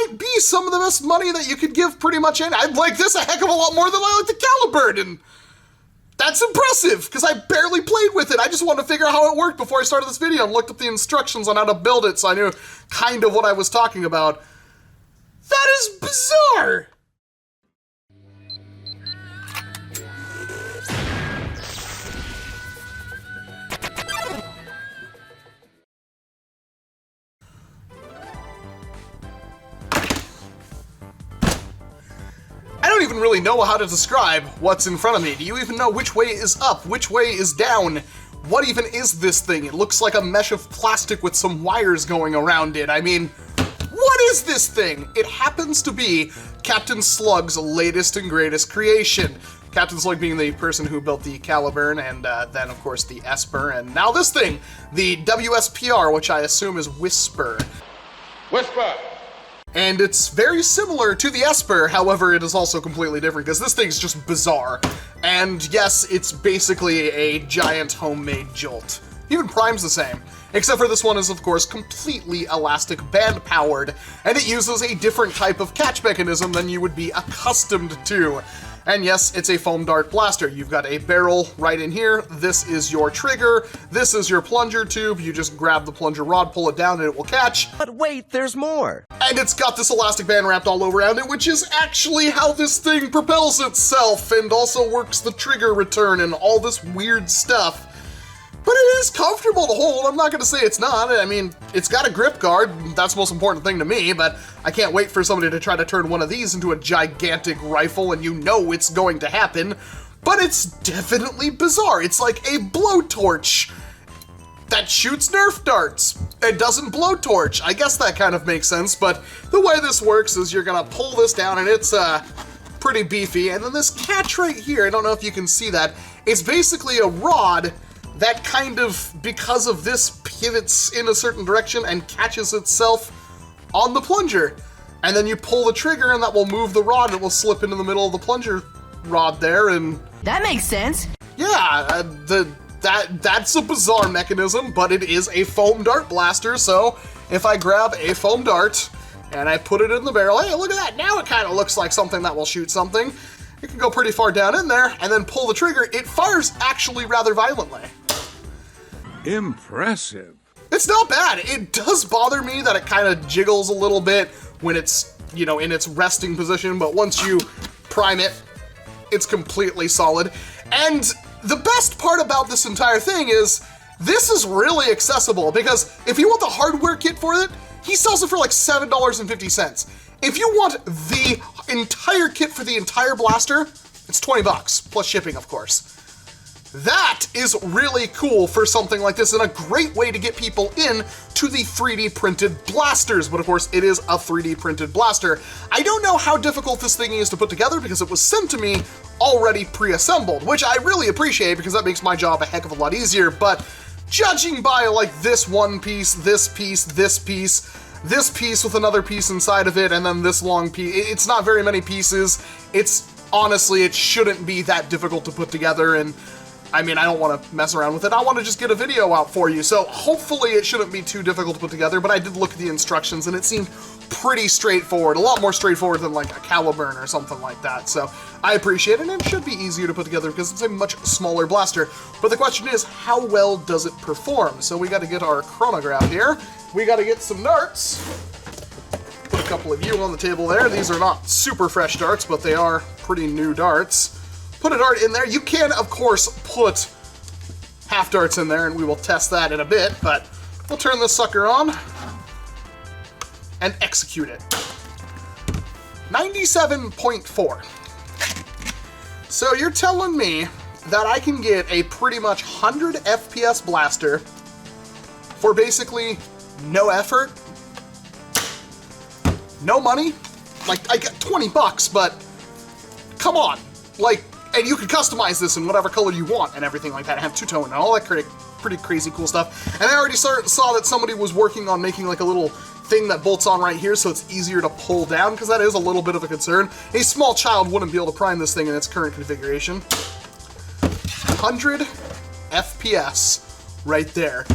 might be some of the best money that you could give pretty much in. I like this a heck of a lot more than I like the Caliburn, and that's impressive, because I barely played with it. I just wanted to figure out how it worked before I started this video and looked up the instructions on how to build it, so I knew kind of what I was talking about. That is bizarre! I don't even really know how to describe what's in front of me. Do you even know which way is up, which way is down? What even is this thing? It looks like a mesh of plastic with some wires going around it. I mean, what is this thing? It happens to be Captain Slug's latest and greatest creation. Captain Slug being the person who built the Caliburn, and then of course the Esper, and now this thing, the WSPR, which I assume is Whisper. Whisper! And it's very similar to the Esper, however, it is also completely different, because this thing's just bizarre. And yes, it's basically a giant homemade Jolt. Even Prime's the same. Except for this one is, of course, completely elastic band powered, and it uses a different type of catch mechanism than you would be accustomed to. And yes, it's a foam dart blaster. You've got a barrel right in here. This is your trigger. This is your plunger tube. You just grab the plunger rod, pull it down, and it will catch. But wait, there's more. And it's got this elastic band wrapped all around it, which is actually how this thing propels itself and also works the trigger return and all this weird stuff. But it is comfortable to hold. I'm not going to say it's not. I mean, it's got a grip guard. That's the most important thing to me, but I can't wait for somebody to try to turn one of these into a gigantic rifle, and you know it's going to happen. But it's definitely bizarre. It's like a blowtorch that shoots Nerf darts. It doesn't blowtorch. I guess that kind of makes sense, but the way this works is you're going to pull this down, and it's pretty beefy. And then this catch right here, I don't know if you can see that, it's basically a rod that kind of, because of this, pivots in a certain direction and catches itself on the plunger. And then you pull the trigger and that will move the rod and it will slip into the middle of the plunger rod there, and... That makes sense. Yeah, that's a bizarre mechanism, but it is a foam dart blaster, so if I grab a foam dart and I put it in the barrel, hey, look at that, now it kind of looks like something that will shoot something. It can go pretty far down in there, and then pull the trigger, it fires actually rather violently. Impressive. It's not bad. It does bother me that it kind of jiggles a little bit when it's, you know, in its resting position, but once you prime it, it's completely solid. And the best part about this entire thing is this is really accessible, because if you want the hardware kit for it, he sells it for like $7.50. If you want the entire kit for the entire blaster, it's $20, plus shipping, of course. That is really cool for something like this, and a great way to get people in to the 3D printed blasters, but of course it is a 3D printed blaster. I don't know how difficult this thing is to put together because it was sent to me already pre-assembled, which I really appreciate because that makes my job a heck of a lot easier, but judging by like this one piece, this piece, this piece, this piece with another piece inside of it, and then this long piece, it's not very many pieces. It's honestly, it shouldn't be that difficult to put together, and I mean, I don't want to mess around with it. I want to just get a video out for you, so hopefully it shouldn't be too difficult to put together, but I did look at the instructions and it seemed pretty straightforward, a lot more straightforward than like a Caliburn or something like that, so I appreciate it, and it should be easier to put together because it's a much smaller blaster. But the question is, how well does it perform? So we got to get our chronograph here, we got to get some darts, put a couple of you on the table there. These are not super fresh darts, but they are pretty new darts. Put a dart in there. You can, of course, put half darts in there, and we will test that in a bit, but we'll turn this sucker on and execute it. 97.4. So you're telling me that I can get a pretty much 100 FPS blaster for basically no effort, no money? Like, I got $20, but come on. Like, and you can customize this in whatever color you want and everything like that. I have two-tone and all that pretty crazy cool stuff. And I already saw that somebody was working on making like a little thing that bolts on right here so it's easier to pull down, because that is a little bit of a concern. A small child wouldn't be able to prime this thing in its current configuration. 100 FPS right there.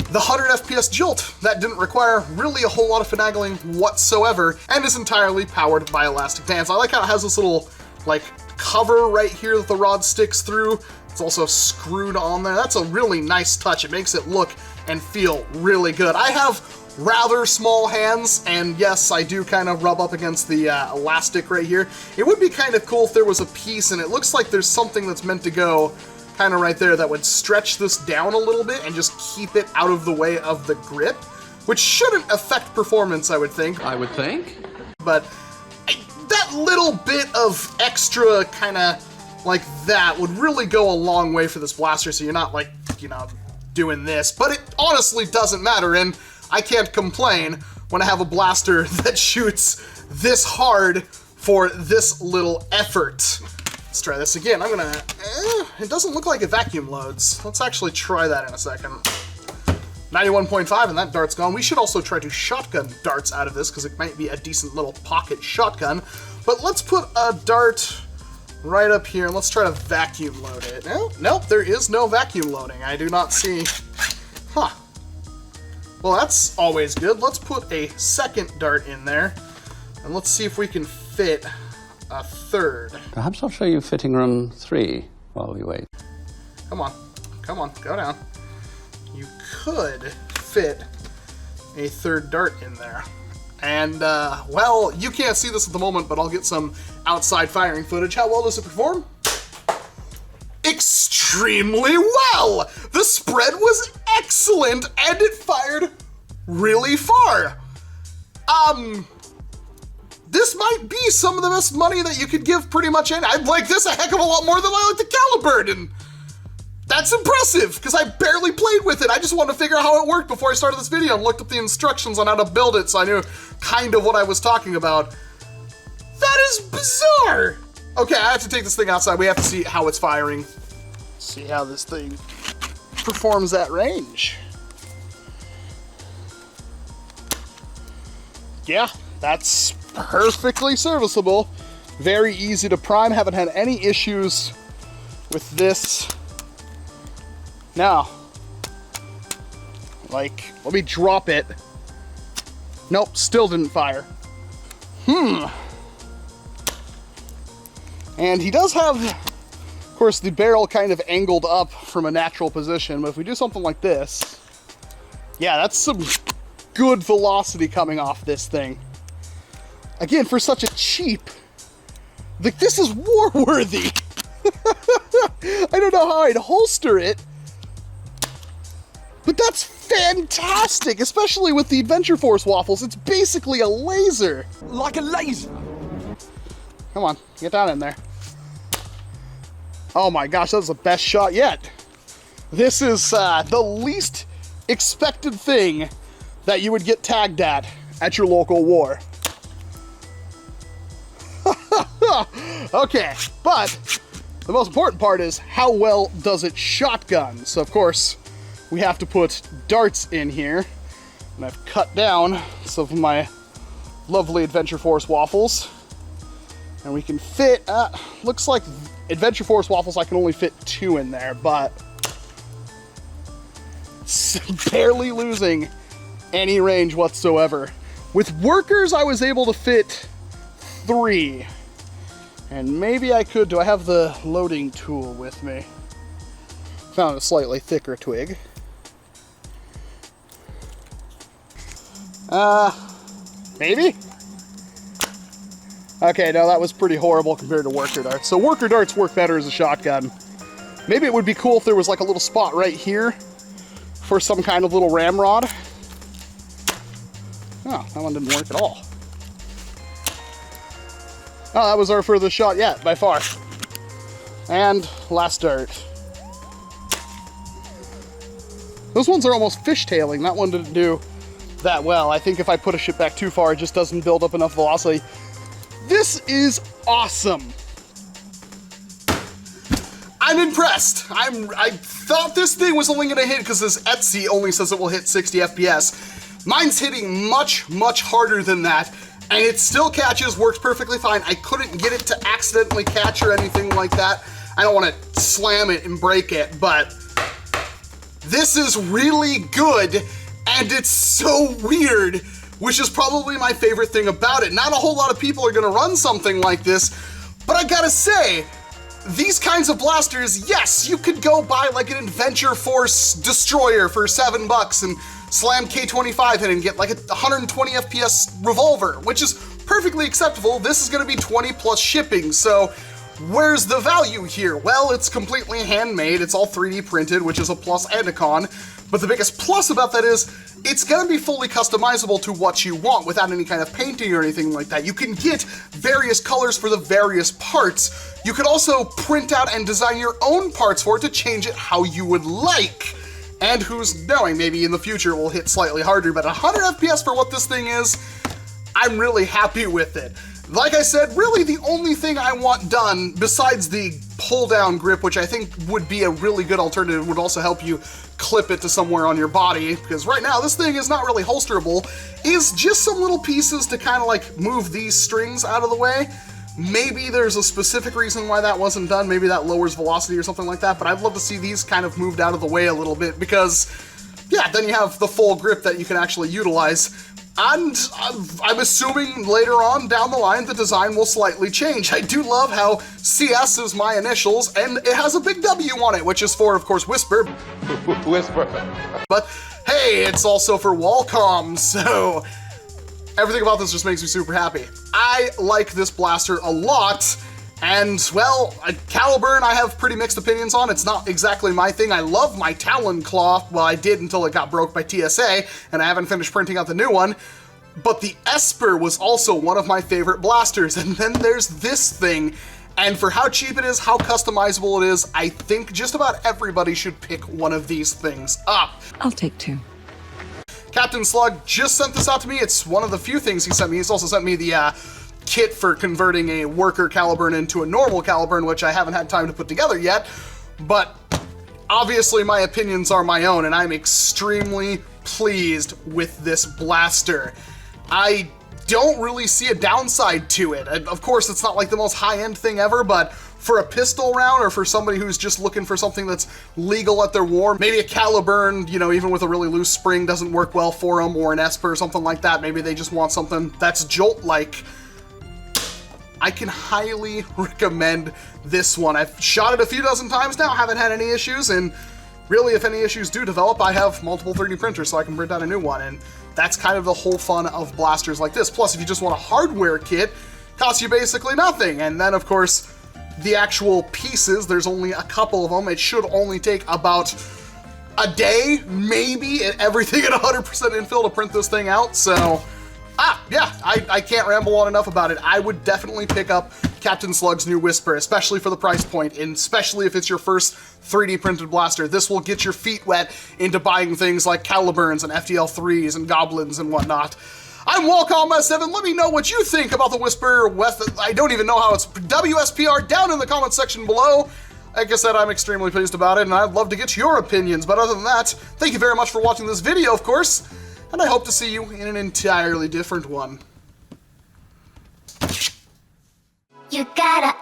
the 100 FPS Jolt that didn't require really a whole lot of finagling whatsoever and is entirely powered by elastic bands. I like how it has this little like cover right here that the rod sticks through. It's also screwed on there. That's a really nice touch. It makes it look and feel really good. I have rather small hands, and yes, I do kind of rub up against the elastic right here. It would be kind of cool if there was a piece, and it looks like there's something that's meant to go kind of right there that would stretch this down a little bit and just keep it out of the way of the grip, which shouldn't affect performance, I would think. But that little bit of extra kind of like that would really go a long way for this blaster, so you're not like, you know, doing this. But it honestly doesn't matter, and I can't complain when I have a blaster that shoots this hard for this little effort. Let's try this again. I'm gonna, it doesn't look like it vacuum loads. Let's actually try that in a second. 91.5 and that dart's gone. We should also try to shotgun darts out of this because it might be a decent little pocket shotgun. But let's put a dart right up here and let's try to vacuum load it. Nope, there is no vacuum loading. I do not see, huh. Well, that's always good. Let's put a second dart in there, and let's see if we can fit a third. Perhaps I'll show you fitting room 3 while we wait. Come on, go down. You could fit a third dart in there. And, well, you can't see this at the moment, but I'll get some outside firing footage. How well does it perform? Extremely well! The spread was excellent, and it fired really far. This might be some of the best money that you could give pretty much any. I like this a heck of a lot more than I like the Caliburn, and that's impressive, because I barely played with it. I just wanted to figure out how it worked before I started this video and looked up the instructions on how to build it, so I knew kind of what I was talking about. That is bizarre! Okay, I have to take this thing outside. We have to see how it's firing. See how this thing performs at range. Yeah, that's perfectly serviceable. Very easy to prime. Haven't had any issues with this. Now, like, let me drop it. Nope, still didn't fire. And he does have, of course, the barrel kind of angled up from a natural position, but if we do something like this, yeah, that's some good velocity coming off this thing. Again, for such a cheap, like, this is war-worthy. I don't know how I'd holster it, but that's fantastic, especially with the Adventure Force waffles. It's basically a laser. Like a laser. Come on, get down in there. Oh my gosh, that's the best shot yet. This is the least expected thing that you would get tagged at your local war. Okay, but the most important part is how well does it shotgun? So of course, we have to put darts in here, and I've cut down some of my lovely Adventure Force waffles, and we can fit, looks like Adventure Force waffles I can only fit 2 in there, but barely losing any range whatsoever. With workers, I was able to fit 3, and maybe I could, do I have the loading tool with me? Found a slightly thicker twig. Maybe? Okay, no, that was pretty horrible compared to worker darts. So worker darts work better as a shotgun. Maybe it would be cool if there was like a little spot right here for some kind of little ramrod. Oh, that one didn't work at all. Oh, that was our furthest shot yet, by far. And last dart. Those ones are almost fishtailing. That one didn't do that well. I think if I push it back too far, it just doesn't build up enough velocity. This is awesome. I'm impressed. I thought this thing was only gonna hit because this Etsy only says it will hit 60 FPS. Mine's hitting much, much harder than that, and it still catches, works perfectly fine. I couldn't get it to accidentally catch or anything like that. I don't want to slam it and break it, but This is really good, and it's so weird, which is probably my favorite thing about it. Not a whole lot of people are gonna run something like this, but I gotta say, these kinds of blasters, yes, you could go buy like an Adventure Force Destroyer for $7 and slam K25 in and get like a 120 FPS revolver, which is perfectly acceptable. This is gonna be 20 plus shipping, so where's the value here? Well, it's completely handmade, it's all 3D printed, which is a plus and a con, but the biggest plus about that is it's gonna be fully customizable to what you want without any kind of painting or anything like that. You can get various colors for the various parts. You could also print out and design your own parts for it to change it how you would like. And who's knowing, maybe in the future it will hit slightly harder, but 100 FPS for what this thing is, I'm really happy with it. Like I said, really the only thing I want done, besides the pull-down grip, which I think would be a really good alternative, would also help you clip it to somewhere on your body, because right now this thing is not really holsterable, is just some little pieces to kind of like move these strings out of the way. Maybe there's a specific reason why that wasn't done, maybe that lowers velocity or something like that, but I'd love to see these kind of moved out of the way a little bit, because yeah, then you have the full grip that you can actually utilize. And I'm assuming later on down the line the design will slightly change. I do love how CS is my initials and it has a big W on it, which is for, of course, Whisper. Whisper. But hey, it's also for Walcom, so everything about this just makes me super happy. I like this blaster a lot, and well, Caliburn I have pretty mixed opinions on. It's not exactly my thing. I love my Talon Claw. Well, I did until it got broke by TSA, and I haven't finished printing out the new one. But the Esper was also one of my favorite blasters, and then there's this thing. And for how cheap it is, how customizable it is, I think just about everybody should pick one of these things up. I'll take two. Captain Slug just sent this out to me. It's one of the few things he sent me. He's also sent me the kit for converting a worker Caliburn into a normal Caliburn, which I haven't had time to put together yet, but obviously my opinions are my own, and I'm extremely pleased with this blaster. I don't really see a downside to it. Of course, it's not like the most high-end thing ever, but for a pistol round or for somebody who's just looking for something that's legal at their war, maybe a Caliburn, you know, even with a really loose spring doesn't work well for them, or an Esper or something like that. Maybe they just want something that's Jolt-like. I can highly recommend this one. I've shot it a few dozen times now, haven't had any issues, and really if any issues do develop, I have multiple 3D printers so I can print out a new one, and that's kind of the whole fun of blasters like this. Plus, if you just want a hardware kit, it costs you basically nothing, and then of course, the actual pieces, there's only a couple of them. It should only take about a day, maybe, everything at 100% infill to print this thing out, so yeah, I can't ramble on enough about it. I would definitely pick up Captain Slug's new Whisper, especially for the price point, and especially if it's your first 3D printed blaster. This will get your feet wet into buying things like Caliburns and FDL3s and Goblins and whatnot. I'm Walcom S7. Let me know what you think about the Whisper. I don't even know how it's WSPR down in the comments section below. Like I said, I'm extremely pleased about it, and I'd love to get your opinions. But other than that, thank you very much for watching this video, of course, and I hope to see you in an entirely different one. You gotta